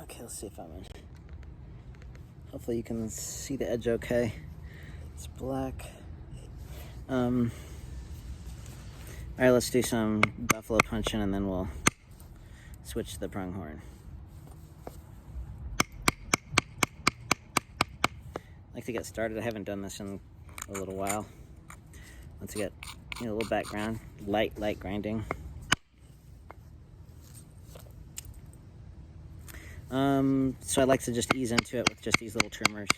Okay, let's see if I'm in. Hopefully you can see the edge okay. It's black. Alright, let's do some buffalo punching and then we'll switch to the pronghorn. I like to get started. I haven't done this in a little while. Once I get a little background, light grinding. So I like to just ease into it with just these little trimmers.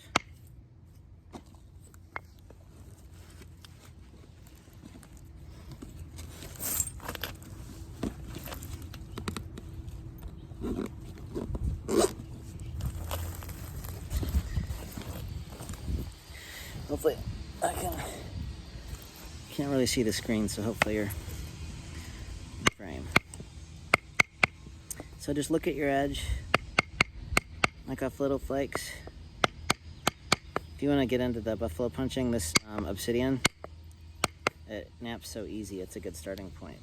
Hopefully I can't really see the screen, so hopefully you're in frame. So just look at your edge, knock off little flakes. If you want to get into the buffalo punching, this obsidian, it naps so easy, it's a good starting point.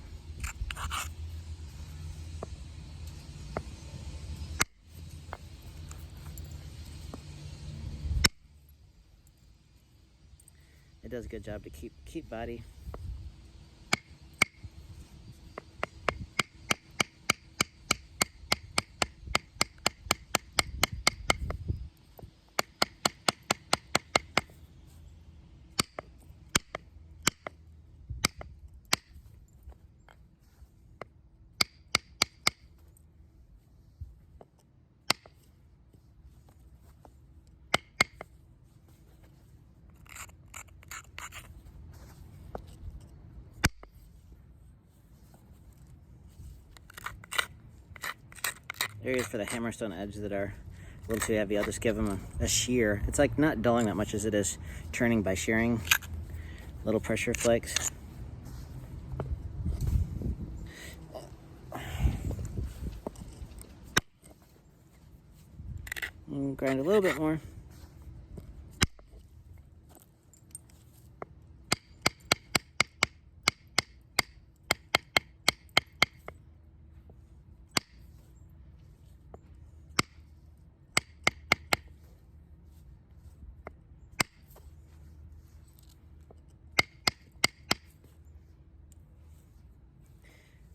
It does a good job to keep body. Areas for the hammerstone edge that are a little too heavy, I'll just give them a shear. It's like not dulling that much as it is turning by shearing. Little pressure flakes. And grind a little bit more.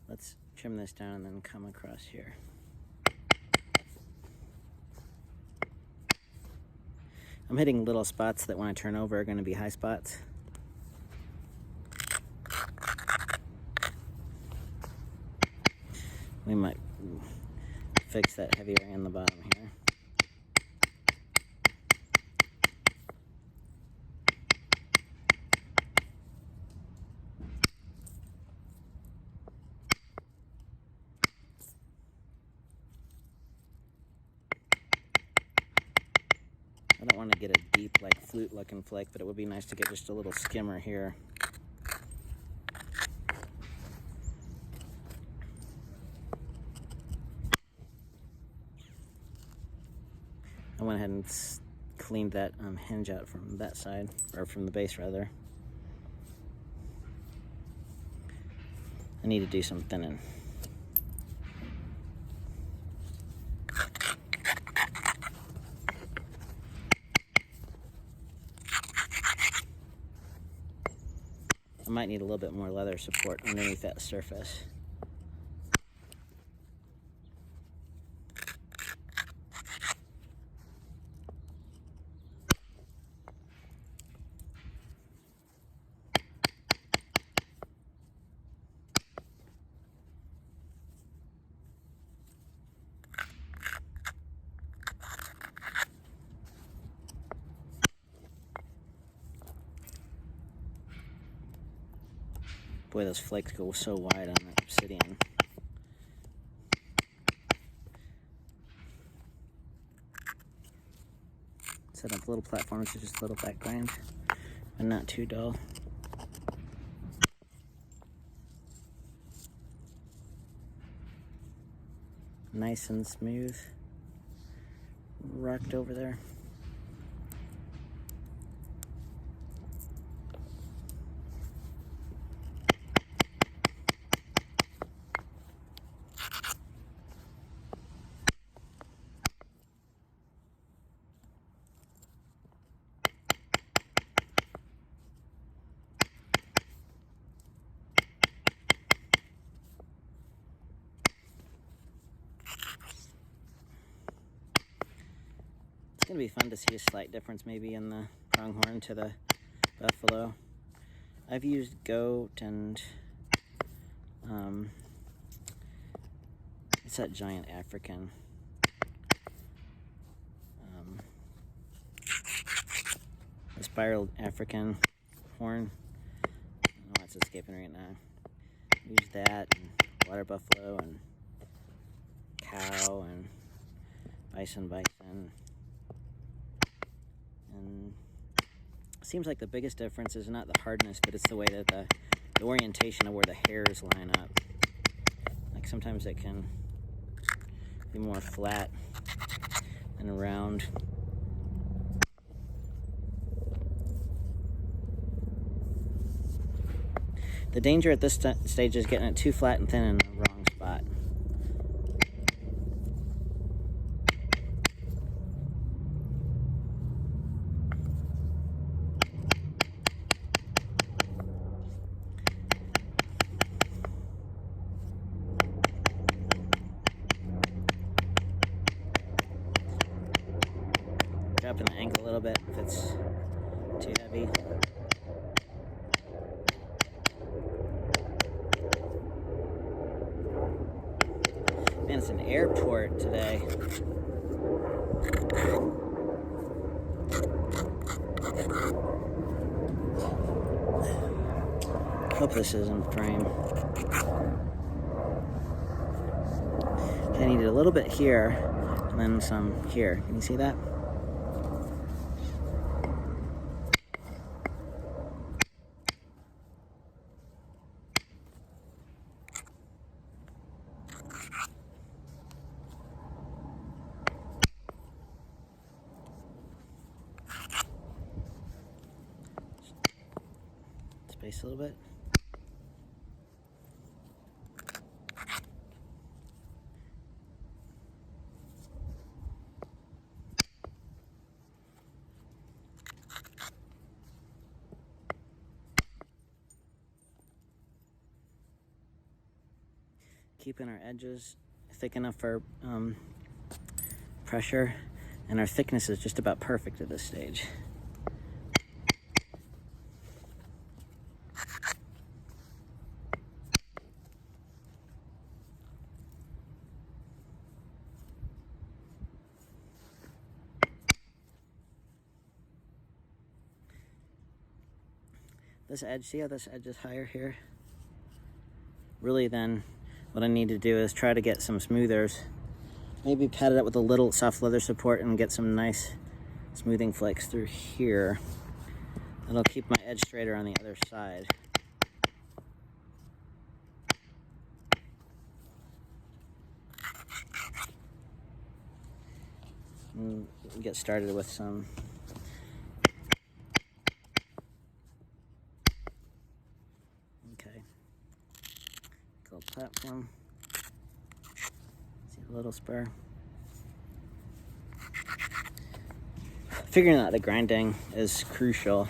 Let's trim this down and then come across here. I'm hitting little spots that when I turn over are going to be high spots. We might fix that heavy ring in the bottom here. I don't want to get a deep, like flute looking flake, but it would be nice to get just a little skimmer here. I went ahead and cleaned that hinge out from that side, or from the base rather. I need to do some thinning. I might need a little bit more leather support underneath that surface. Boy, those flakes go so wide on that obsidian. Set up little platforms with just a little back grind and not too dull. Nice and smooth. Rocked over there. going to be fun to see a slight difference maybe in the pronghorn to the buffalo. I've used goat and it's that giant African. The spiraled African horn. I don't know why it's escaping right now. Use that and water buffalo and cow and bison. And it seems like the biggest difference is not the hardness, but it's the way that the orientation of where the hairs line up. Like sometimes it can be more flat and round. The danger at this stage is getting it too flat and thin in the wrong spot. Dropping the angle a little bit if it's too heavy. Man, it's an airport today. Hope this is in frame. I need a little bit here and then some here. Can you see that? Space a little bit. Keeping our edges thick enough for pressure, and our thickness is just about perfect at this stage. This edge, see how this edge is higher here? Really then, what I need to do is try to get some smoothers. Maybe pat it up with a little soft leather support and get some nice smoothing flakes through here. That'll keep my edge straighter on the other side. And get started with some platform. See a little spur. Figuring out the grinding is crucial,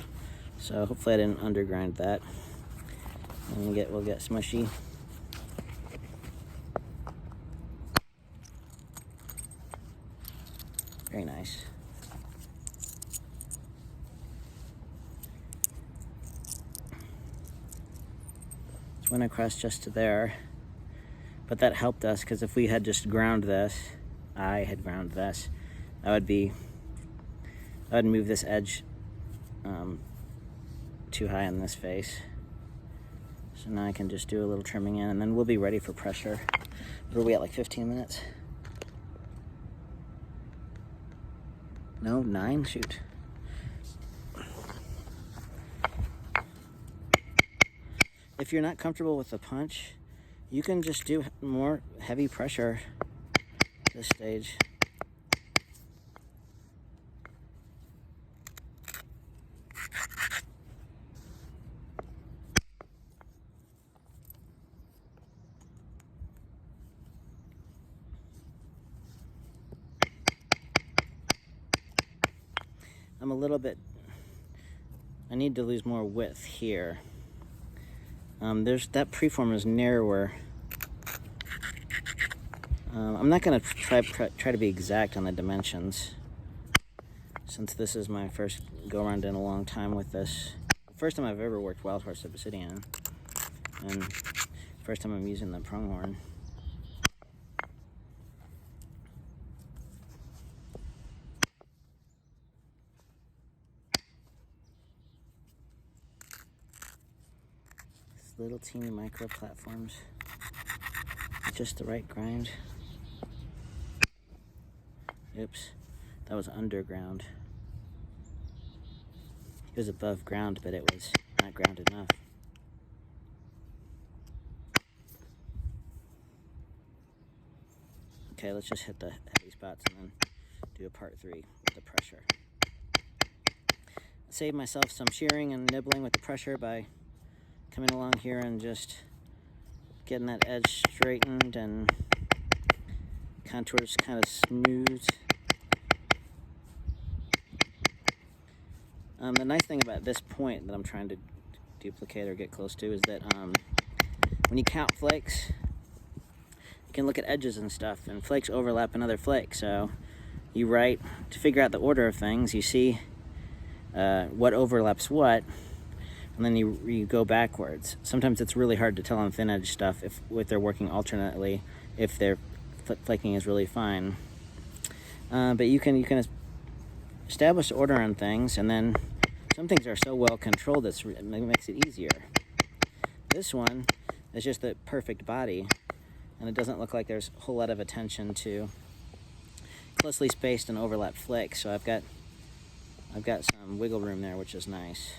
so hopefully I didn't undergrind that. And we'll get smushy. Very nice. Went across just to there, but that helped us because if we had just ground this, I had ground this, I would move this edge too high on this face. So now I can just do a little trimming in, and then we'll be ready for pressure. What are we at, like 15 minutes? No, 9? Shoot. If you're not comfortable with the punch, you can just do more heavy pressure at this stage. I need to lose more width here. That preform is narrower. I'm not going to try to be exact on the dimensions. since this is my first go around in a long time with this. First time I've ever worked wild horse obsidian, and first time I'm using the pronghorn. These little teeny micro platforms, just the right grind. Oops, that was underground. It was above ground, but it was not ground enough. Okay, let's just hit the heavy spots and then do a part 3 with the pressure. Save myself some shearing and nibbling with the pressure by coming along here and just getting that edge straightened and contours kind of smooth. The nice thing about this point that I'm trying to duplicate or get close to is that when you count flakes, you can look at edges and stuff, and flakes overlap another flake. So you write to figure out the order of things. You see what overlaps what, and then you go backwards. Sometimes it's really hard to tell on thin edge stuff if they're working alternately, if their flaking is really fine. But you can establish order on things, and then some things are so well controlled that it makes it easier. This one is just the perfect body, and it doesn't look like there's a whole lot of attention to closely spaced and overlapped flakes. So I've got some wiggle room there, which is nice.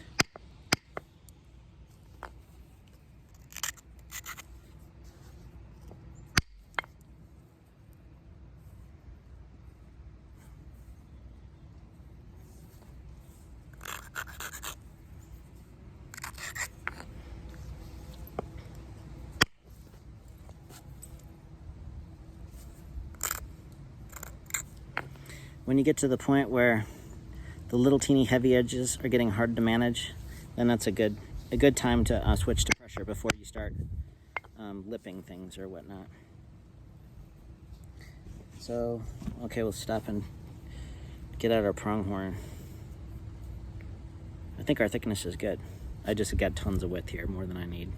When you get to the point where the little teeny heavy edges are getting hard to manage, then that's a good time to switch to pressure before you start lipping things or whatnot. So, okay, we'll stop and get out our pronghorn. I think our thickness is good. I just got tons of width here, more than I need.